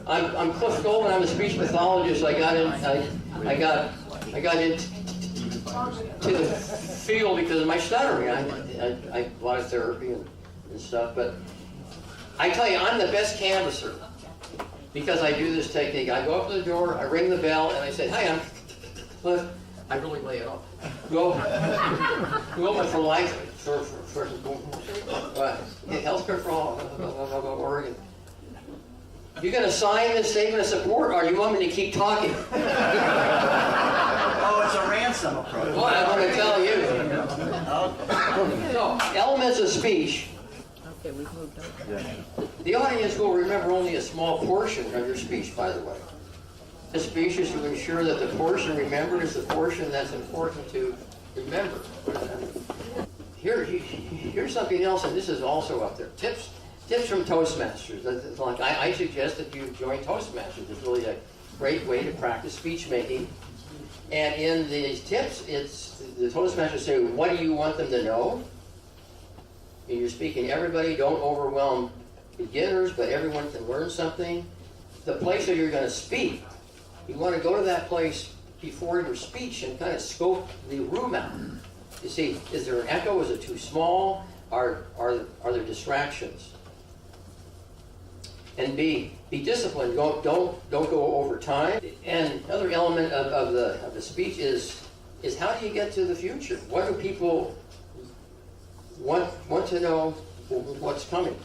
I'm Cliff Goldman. I'm a speech pathologist. I got into the field because of my stuttering. I a lot of therapy and stuff. But I tell you, I'm the best canvasser because I do this technique. I go up to the door, I ring the bell, and I say, "Hi, I'm Cliff." I really lay it off. Goldman for life, for healthcare for all, Oregon. You going to sign this statement of support, or you want me to keep talking? Oh, it's a ransom approach. Well, I'm going to tell you. So, elements of speech. Okay, we've moved on. The audience will remember only a small portion of your speech, by the way. The speech is to ensure that the portion remembered is the portion that's important to remember. Here's something else, and this is also up there. Tips from Toastmasters. Like I suggest that you join Toastmasters. It's really a great way to practice speech making. And in these tips, it's the Toastmasters say, what do you want them to know? And you're speaking everybody. Don't overwhelm beginners, but everyone can learn something. The place that you're going to speak, you want to go to that place before your speech and kind of scope the room out. You see, is there an echo? Is it too small? Are there distractions? And be disciplined. Don't go over time. And another element of the speech is how do you get to the future? What do people want to know what's coming?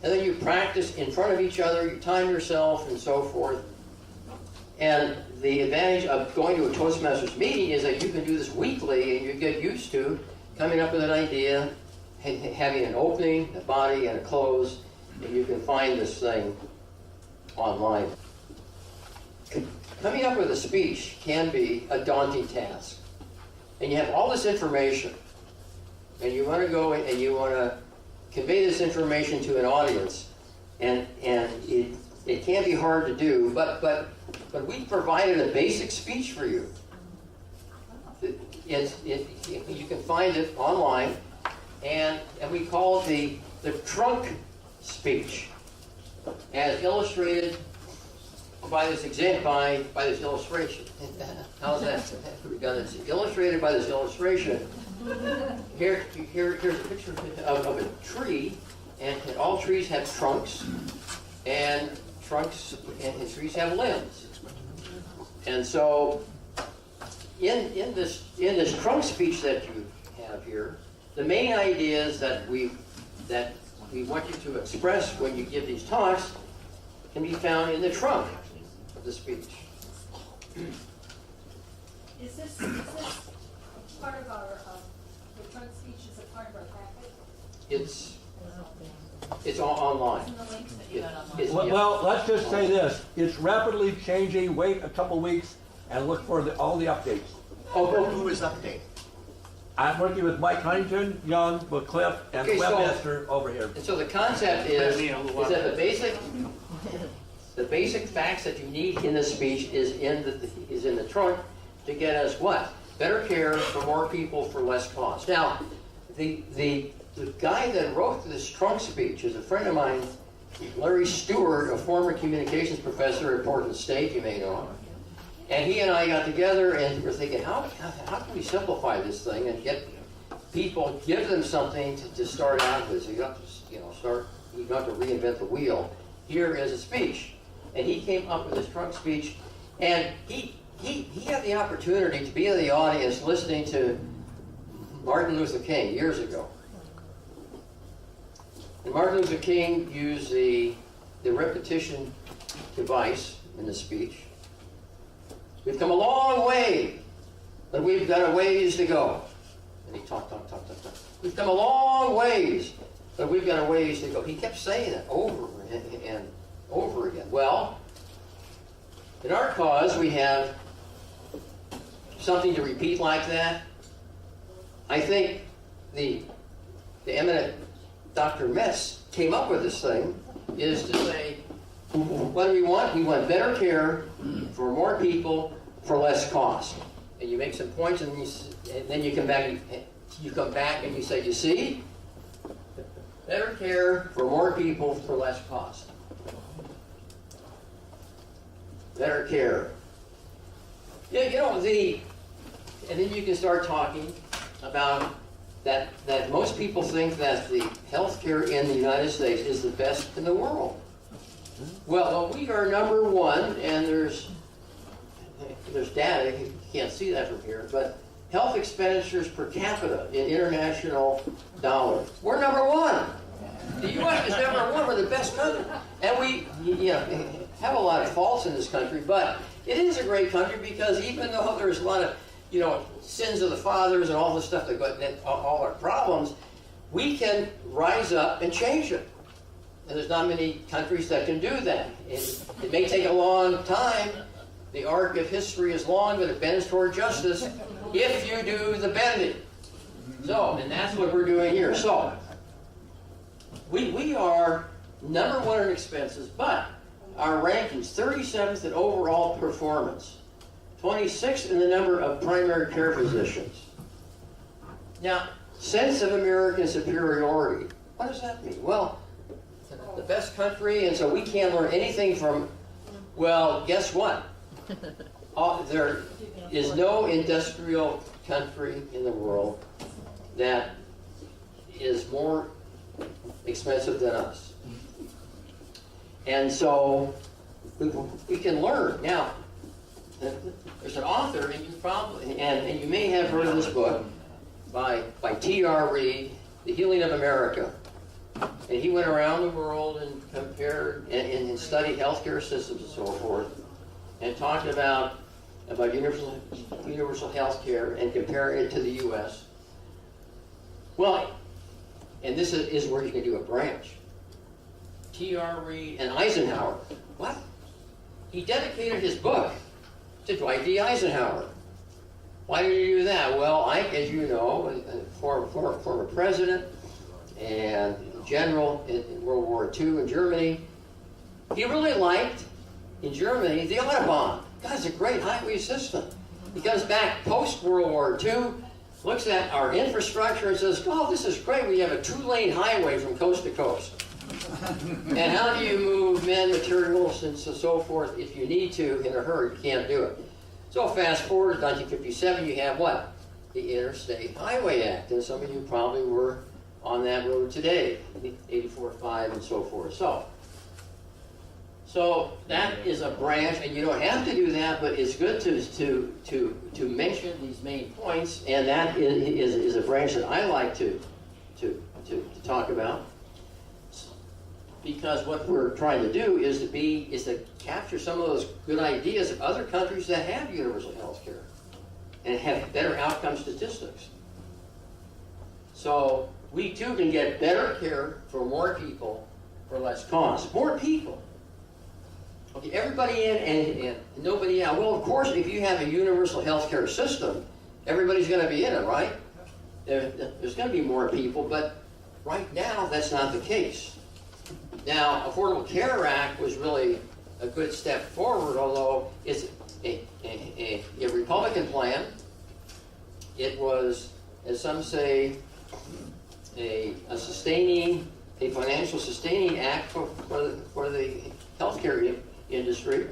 And then you practice in front of each other, you time yourself and so forth. And the advantage of going to a Toastmasters meeting is that you can do this weekly and you get used to coming up with an idea, having an opening, a body, and a close, and you can find this thing online. Coming up with a speech can be a daunting task. And you have all this information, and you want to go and you want to convey this information to an audience, and it can be hard to do, but we provided a basic speech for you. You can find it online, and we call it the trunk speech, as illustrated by this by this illustration. How's that? Redundancy. Illustrated by this illustration. Here's a picture of a tree, and all trees have trunks, and trees have limbs. And so, in this trunk speech that you have here, the main ideas that we want you to express when you give these talks can be found in the trunk of the speech. Is this part of our the trunk speech? Is it part of our packet? It's all online. In the links that you got online. Well, let's just say this. It's rapidly changing. Wait a couple weeks and look for all the updates. Who is updating? I'm working with Mike Huntington, Young, with Cliff, and Okay, the webmaster over here. And so the concept is that the basic facts that you need in the speech is in the trunk to get us what? Better care for more people for less cost. Now, the guy that wrote this trunk speech is a friend of mine, Larry Stewart, a former communications professor at Portland State, you may know. And he and I got together and we're thinking, how can we simplify this thing and get people, give them something to start out with? So you don't have to reinvent the wheel. Here is a speech. And he came up with this trunk speech, and he had the opportunity to be in the audience listening to Martin Luther King years ago. And Martin Luther King used the repetition device in the speech. We've come a long way, but we've got a ways to go. And he talked. We've come a long ways, but we've got a ways to go. He kept saying it over and over again. Well, in our cause, we have something to repeat like that. I think the eminent Dr. Metz came up with this thing, is to say, what do we want? We want better care for more people for less cost. And you make some points, and then you come back and you say, you see, better care for more people for less cost. better care. Yeah, and then you can start talking about that most people think that the healthcare in the United States is the best in the world. Well, we are number one, and there's data, you can't see that from here, but health expenditures per capita in international dollars. We're number one. The U.S. is number one. We're the best country. And we have a lot of faults in this country, but it is a great country because even though there's a lot of, sins of the fathers and all the stuff that got all our problems, we can rise up and change it. And there's not many countries that can do that. It may take a long time. The arc of history is long, but it bends toward justice if you do the bending. So, and that's what we're doing here. So, we are number one in expenses, but our rankings, 37th in overall performance, 26th in the number of primary care physicians. Now, sense of American superiority. What does that mean? Well, the best country, and so we can't learn anything from, well, guess what? There is no industrial country in the world that is more expensive than us. And so we can learn. Now, there's an author, and you probably, and you may have heard of this book by T.R. Reid, The Healing of America. And he went around the world and compared and studied healthcare systems and so forth, and talked about universal health care and comparing it to the U.S. Well, and this is where you can do a branch. T.R. Reid and Eisenhower. What? He dedicated his book to Dwight D. Eisenhower. Why did he do that? Well, as you know, former president and general in World War II in Germany, he really liked, in Germany, the Autobahn. God, it's a great highway system. He comes back post-World War II, looks at our infrastructure and says, oh, this is great. We have a 2-lane highway from coast to coast. And how do you move men, materials, and so forth if you need to in a hurry? You can't do it. So fast forward to 1957, you have what? The Interstate Highway Act. And some of you probably were on that road today, 84.5 and so forth. So that is a branch, and you don't have to do that, but it's good to mention these main points, and that is a branch that I like to talk about, because what we're trying to do is to capture some of those good ideas of other countries that have universal health care and have better outcome statistics. So we too can get better care for more people for less cost. More people. Okay, everybody in and nobody out. Well, of course, if you have a universal health care system, everybody's going to be in it, right? There's going to be more people, but right now that's not the case. Now, Affordable Care Act was really a good step forward, although it's a Republican plan. It was, as some say, a financial sustaining act for the healthcare industry.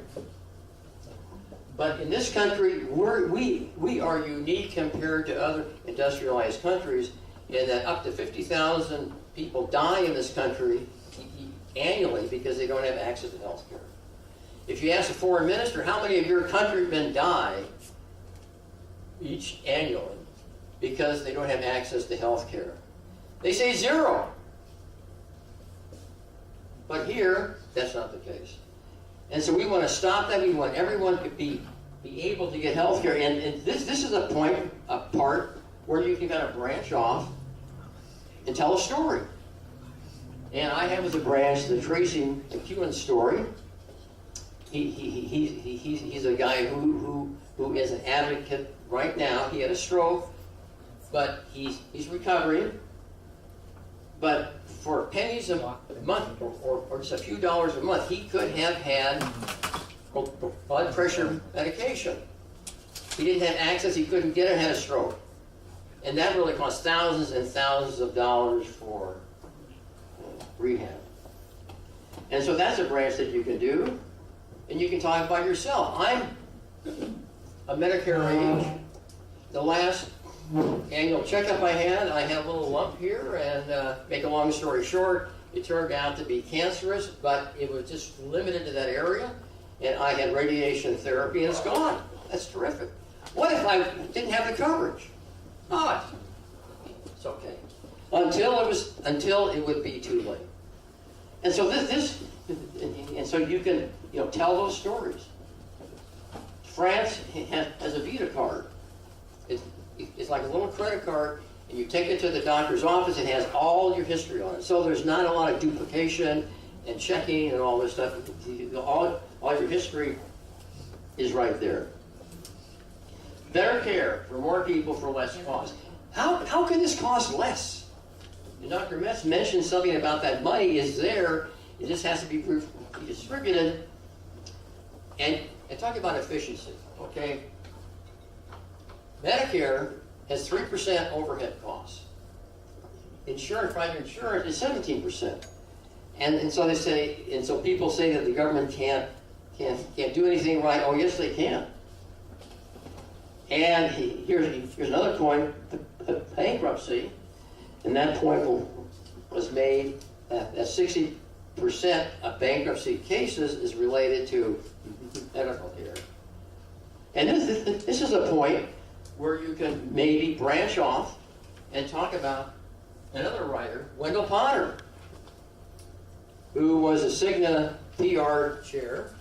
But in this country, we are unique compared to other industrialized countries in that up to 50,000 people die in this country annually because they don't have access to health care. If you ask a foreign minister, how many of your countrymen die each annually because they don't have access to health care? They say 0. But here, that's not the case. And so we want to stop that. We want everyone to be able to get health care. And this is a part where you can kind of branch off and tell a story. And I have as a branch the Tracy McEwen story. He's a guy who is an advocate right now. He had a stroke, but he's recovering. But for pennies a month or just a few dollars a month, he could have had blood pressure medication. He didn't have access, he couldn't get it, had a stroke. And that really cost thousands and thousands of dollars for rehab. And so that's a branch that you can do. and you can talk about yourself. I'm a Medicare age. The last annual checkup I had a little lump here, and make a long story short, it turned out to be cancerous, but it was just limited to that area, and I had radiation therapy, and it's gone. That's terrific. What if I didn't have the coverage? Oh, it's okay. Until it would be too late. And so and so you can tell those stories. France has a Vita card. It's like a little credit card, and you take it to the doctor's office. It has all your history on it. So there's not a lot of duplication and checking and all this stuff. All your history is right there. Better care for more people for less cost. How can this cost less? And Dr. Metz mentioned something about that money is there. It just has to be distributed. And talk about efficiency, okay? Medicare has 3% overhead costs. Private insurance is 17%. And so they say, and so people say that the government can't do anything right. Oh, yes, they can. And here's another point: bankruptcy, and that point was made that 60% of bankruptcy cases is related to medical care. And this is a point where you can maybe branch off and talk about another writer, Wendell Potter, who was a Cigna PR chair,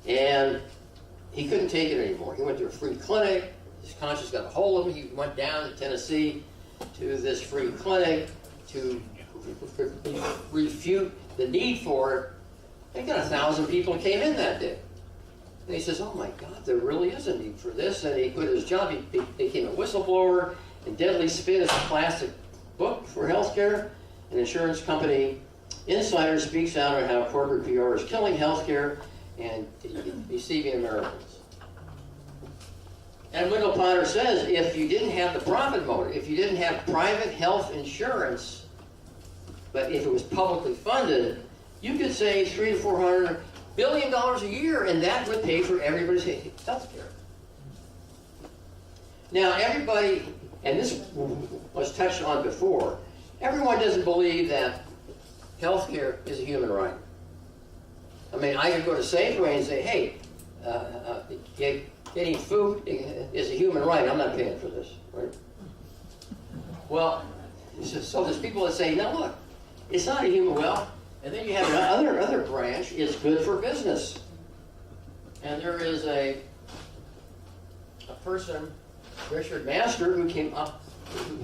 and he couldn't take it anymore. He went to a free clinic. His conscience got a hold of him. He went down to Tennessee to this free clinic to refute the need for it. They got 1,000 people came in that day. And he says, oh my God, there really is a need for this. And he quit his job. He became a whistleblower. And Deadly Spin is a classic book for healthcare. An insurance company insider speaks out on how corporate PR is killing healthcare and deceiving Americans. And Wendell Potter says if you didn't have the profit motive, if you didn't have private health insurance, but if it was publicly funded, you could save $300 to $400 billion a year, and that would pay for everybody's health care. Now, everybody, and this was touched on before, everyone doesn't believe that health care is a human right. I mean, I could go to Safeway and say, hey, getting food is a human right. I'm not paying for this, right? Well, so there's people that say, no, look, it's not a human well. And then you have another branch, it's good for business. And there is a person, Richard Master, who came up,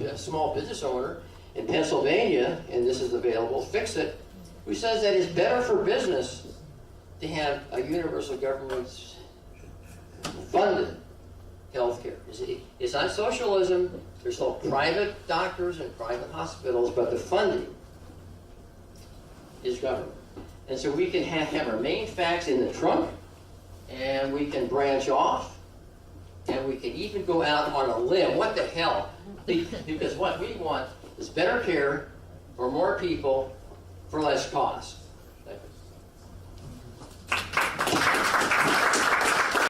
a small business owner in Pennsylvania, and this is available, Fix It, who says that it's better for business to have a universal government funded health care. It's not socialism. There's still private doctors and private hospitals, but the funding is government. And so we can have our main facts in the trunk, and we can branch off, and we can even go out on a limb. What the hell? Because what we want is better care for more people for less cost.